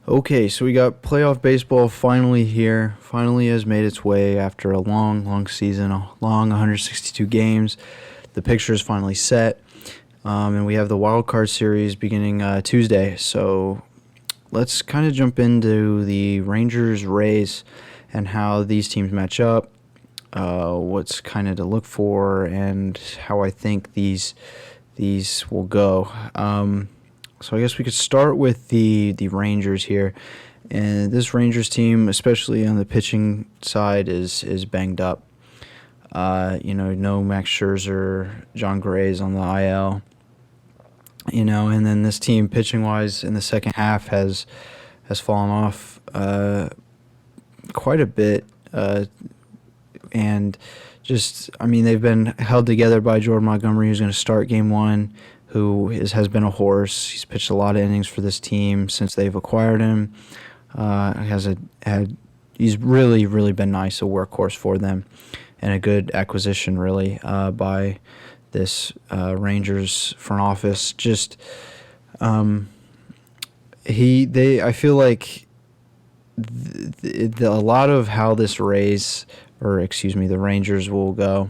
Okay, so we got playoff baseball finally here. Finally has made its way after a long, long season, a long 162 games. The picture is finally set, and we have the wild card series beginning Tuesday. So let's kind of jump into the Rangers Rays and how these teams match up, what's kind of to look for, and how I think these will go. So I guess we could start with the Rangers here, and this Rangers team, especially on the pitching side, is banged up. No Max Scherzer, John Gray's on the IL. And then this team pitching wise in the second half has fallen off quite a bit, and they've been held together by Jordan Montgomery, who's going to start game one, has been a horse. He's pitched a lot of innings for this team since they've acquired him. He's really been nice, a workhorse for them, and a good acquisition really by this Rangers front office. I feel like a lot of how this the Rangers will go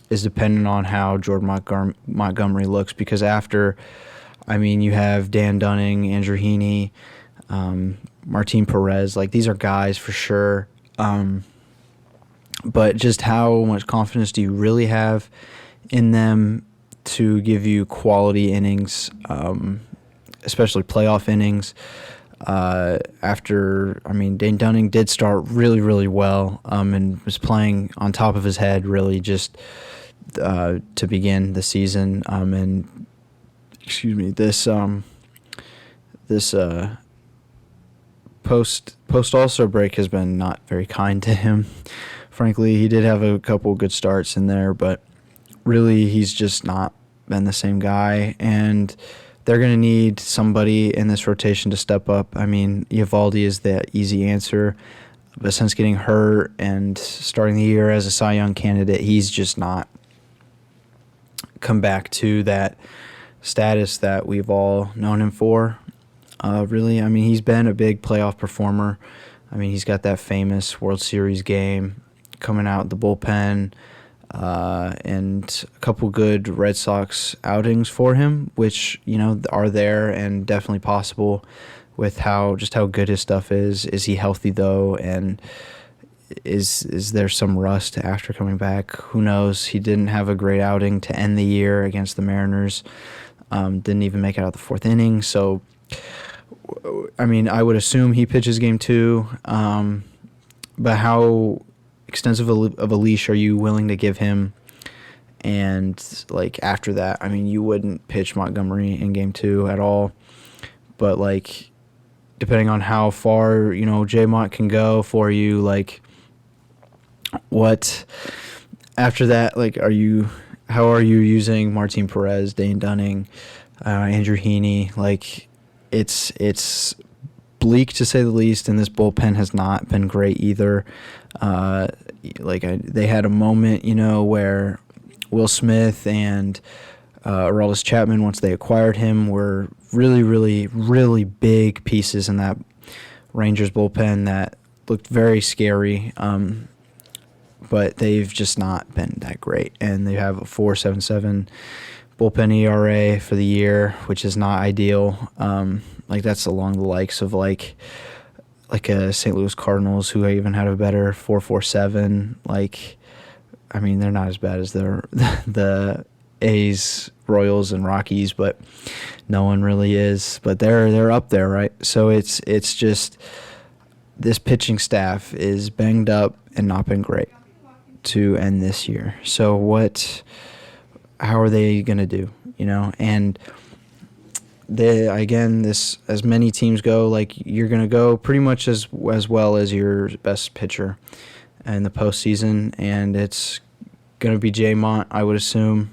is dependent on how Jordan Montgomery looks, because you have Dan Dunning, Andrew Heaney, Martin Perez, these are guys for sure. But just how much confidence do you really have in them to give you quality innings, especially playoff innings? Dan Dunning did start really well, and was playing on top of his head really just to begin the season. This post All-Star break has been not very kind to him. Frankly, he did have a couple good starts in there, but really he's just not been the same guy, and they're going to need somebody in this rotation to step up. Eovaldi is the easy answer, but since getting hurt and starting the year as a Cy Young candidate, he's just not come back to that status that we've all known him for. He's been a big playoff performer. He's got that famous World Series game coming out the bullpen, and a couple good Red Sox outings for him, which are there and definitely possible with how good his stuff is. Is he healthy though, and is there some rust after coming back? Who knows? He didn't have a great outing to end the year against the Mariners. Didn't even make it out the fourth inning. So, I would assume he pitches game two. But how extensive of a leash are you willing to give him? And after that, you wouldn't pitch Montgomery in game two at all. But depending on how far J-Mont can go for you, what after that? How are you using Martin Perez, Dane Dunning, Andrew Heaney? It's bleak to say the least, and this bullpen has not been great either. They had a moment, where Will Smith and Aroldis Chapman, once they acquired him, were really big pieces in that Rangers bullpen that looked very scary. But they've just not been that great, and they have a 4.77 bullpen ERA for the year, which is not ideal. That's along the likes of a St. Louis Cardinals, who even had a better 4.47. They're not as bad as the A's, Royals, and Rockies, but no one really is. But they're up there, right? So it's just this pitching staff is banged up and not been great to end this year. So how are they going to do? And as many teams go, you're going to go pretty much as well as your best pitcher in the postseason, and it's going to be J-Mont, I would assume.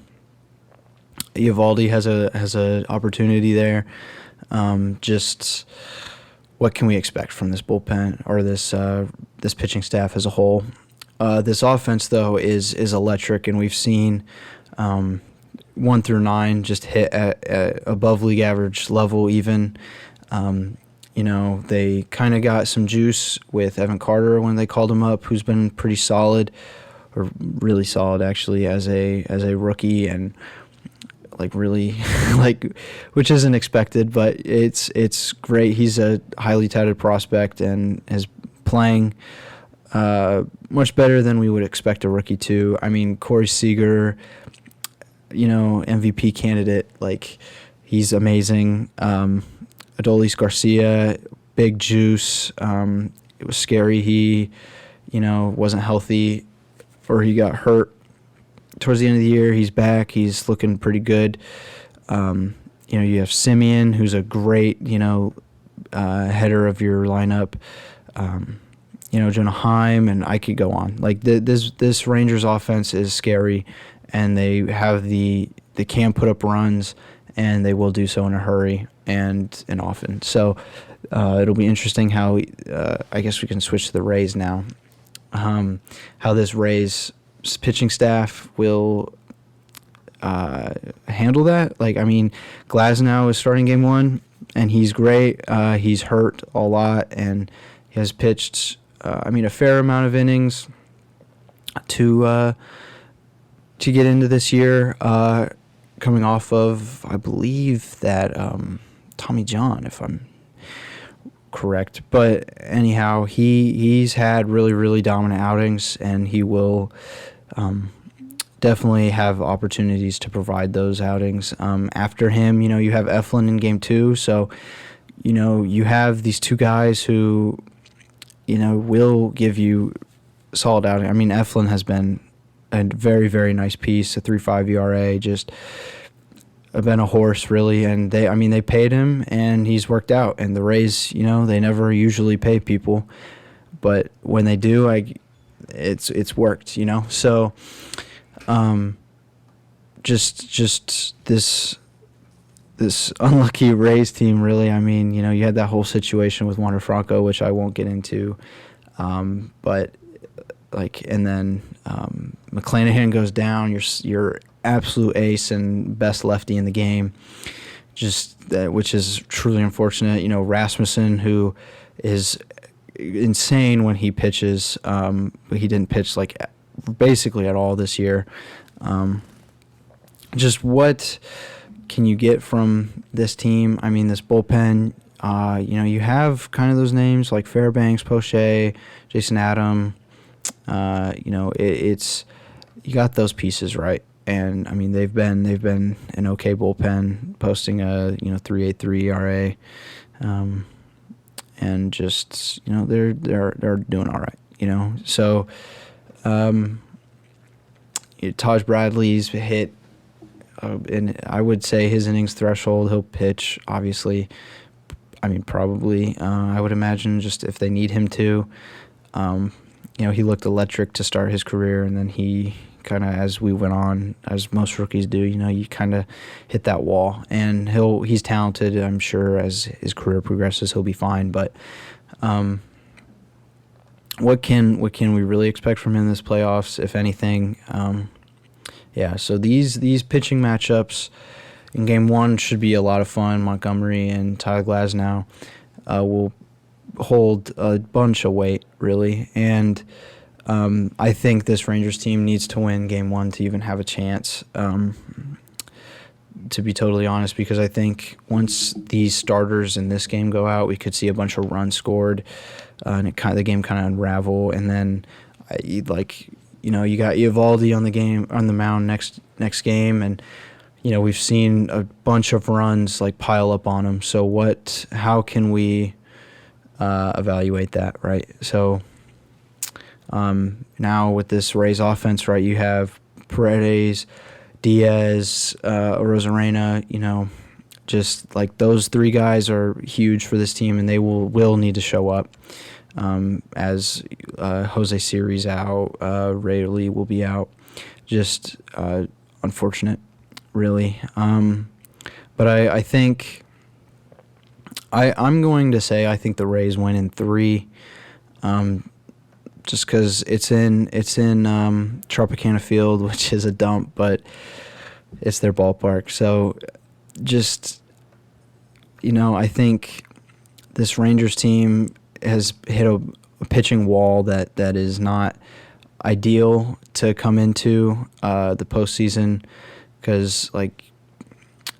Eovaldi has a opportunity there. Just what can we expect from this bullpen or this pitching staff as a whole? This offense, though, is electric, and we've seen 1 through 9 just hit at above league average level even. They kind of got some juice with Evan Carter when they called him up, who's been pretty solid, or really solid actually, as a rookie, and like really like, which isn't expected, but it's great. He's a highly touted prospect and is playing much better than we would expect a rookie to. I mean, Corey Seager, MVP candidate, like, he's amazing. Adolis Garcia, big juice. It was scary he, wasn't healthy, or he got hurt towards the end of the year. He's back. He's looking pretty good. You have Simeon, who's a great, header of your lineup. Jonah Heim, and I could go on. Like, this Rangers offense is scary, and they can put up runs, and they will do so in a hurry and often. So it'll be interesting how I guess we can switch to the Rays now. How this Rays pitching staff will handle that. Like, I mean, Glasnow is starting game one, and he's great. He's hurt a lot, and he has pitched, a fair amount of innings to get into this year, coming off of, I believe, that Tommy John, if I'm correct. But anyhow, he's had really, really dominant outings, and he will definitely have opportunities to provide those outings. After him, you have Eflin in game two, so you have these two guys who will give you solid outing. I mean, Eflin has been a very, very nice piece, a 3.5 ERA, just been a horse, really. And they paid him, and he's worked out. And the Rays, they never usually pay people, but when they do, it's worked, So, just this unlucky Rays team, really. I mean, you had that whole situation with Wander Franco, which I won't get into, but and then McClanahan goes down, your absolute ace and best lefty in the game, which is truly unfortunate. Rasmussen, who is insane when he pitches, but he didn't pitch basically at all this year. Just what can you get from this team? I mean, this bullpen, you have kind of those names like Fairbanks, Poche, Jason Adam. It's you got those pieces right, and I mean they've been an okay bullpen, posting a 3.83 ERA, and just they're doing all right. So Taj Bradley's hit. And I would say his innings threshold. He'll pitch, obviously. I mean, probably. I would imagine just if they need him to. He looked electric to start his career, and then he kind of, as we went on, as most rookies do, you kind of hit that wall. And he's talented. I'm sure as his career progresses, he'll be fine. But what can we really expect from him in this playoffs, if anything? So these pitching matchups in game one should be a lot of fun. Montgomery and Tyler Glasnow will hold a bunch of weight, really. And I think this Rangers team needs to win game one to even have a chance, to be totally honest, because I think once these starters in this game go out, we could see a bunch of runs scored, and the game kind of unravel. And then you got Eovaldi on the mound next game, and we've seen a bunch of runs pile up on him. So how can we evaluate that, right? So now with this Rays offense, right, you have Paredes, Diaz, Rosarena, just those three guys are huge for this team, and they will need to show up. As Jose Siri's out, Rayleigh will be out. Just unfortunate, really. But I think I'm going to say I think the Rays win in 3, just because it's in Tropicana Field, which is a dump, but it's their ballpark. So just I think this Rangers team has hit a pitching wall that is not ideal to come into the postseason, because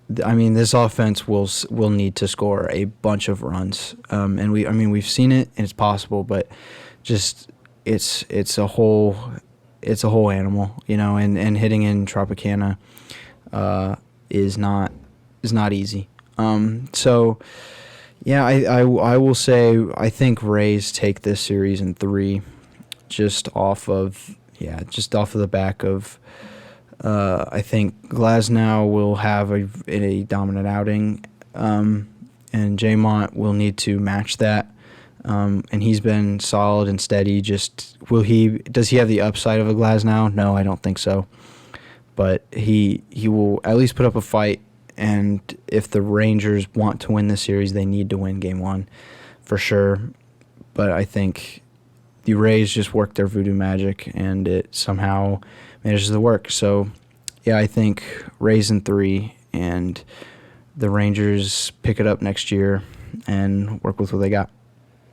this offense will need to score a bunch of runs, and we've seen it and it's possible, but just it's a whole animal, and hitting in Tropicana is not easy. So yeah, I will say I think Rays take this series in 3, just off of the back of I think Glasnow will have a dominant outing, and Jaymont will need to match that. And he's been solid and steady. Does he have the upside of a Glasnow? No, I don't think so. But he will at least put up a fight. And if the Rangers want to win this series, they need to win Game 1 for sure. But I think the Rays just work their voodoo magic, and it somehow manages to work. So, yeah, I think Rays in 3, and the Rangers pick it up next year and work with what they got.